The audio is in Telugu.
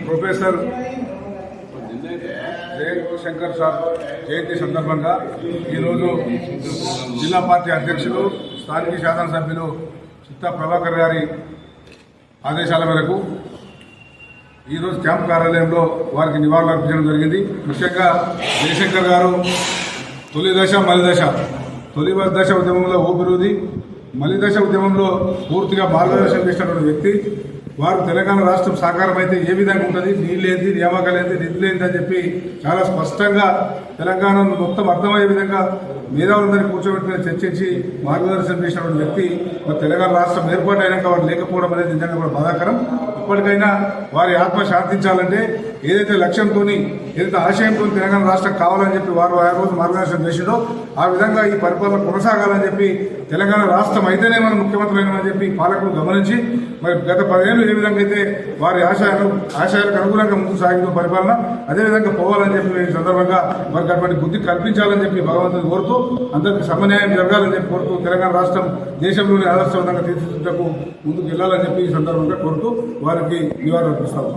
ప్రొఫెసర్ జయశంకర్ సార్ జయంతి సందర్భంగా ఈరోజు జిల్లా పార్టీ అధ్యక్షులు స్థానిక శాసనసభ్యులు చిత్తా ప్రభాకర్ గారి ఆదేశాల మేరకు ఈరోజు క్యాంప్ కార్యాలయంలో వారికి నివాళులు అర్పించడం జరిగింది. ముఖ్యంగా జయశంకర్ గారు తొలి దశ ఉద్యమంలో ఊపిరుది, మలి దశ ఉద్యమంలో పూర్తిగా మార్గదర్శనం చేసినటువంటి వ్యక్తి. వారు తెలంగాణ రాష్ట్రం సాకారం అయితే ఏ విధంగా ఉంటుంది, నీళ్ళేంది, నియామకాలేంది, నిధులేంది అని చెప్పి చాలా స్పష్టంగా తెలంగాణను మొత్తం అర్థమయ్యే విధంగా మేధావులందరినీ కూర్చోబెట్టుకుని చర్చించి మార్గదర్శనం చేసినటువంటి వ్యక్తి. తెలంగాణ రాష్ట్రం ఏర్పాటు అయినాక వారు లేకపోవడం అనేది నిజంగా కూడా బాధాకరం. ఇప్పటికైనా వారి ఆత్మ శాంతించాలంటే ఏదైతే లక్ష్యంతో ఏదైతే ఆశయంతో తెలంగాణ రాష్ట్రం కావాలని చెప్పి వారు ఆ రోజు మార్గదర్శనం చేసిందో ఆ విధంగా ఈ పరిపాలన కొనసాగాలని చెప్పి తెలంగాణ రాష్ట్రం అయితేనే మనం ముఖ్యమంత్రి అయినామని చెప్పి పాలకులు గమనించి మరి గత 10 ఏళ్ళు ఏ విధంగా అయితే వారి ఆశయాలకు అనుగుణంగా ముందుకు సాగిందో పరిపాలన అదేవిధంగా పోవాలని చెప్పి ఈ సందర్భంగా వారికి అటువంటి బుద్ధి కల్పించాలని చెప్పి భగవంతుని కోరుతూ అందరికీ సమన్యాయం జరగాలని చెప్పి కోరుతూ తెలంగాణ రాష్ట్రం దేశంలోని ఆదర్శవంతంగా తీర్చిదిద్దుటకు ముందుకు వెళ్ళాలని చెప్పి ఈ సందర్భంగా కోరుతూ వారికి నివాళులు అర్పిస్తాము.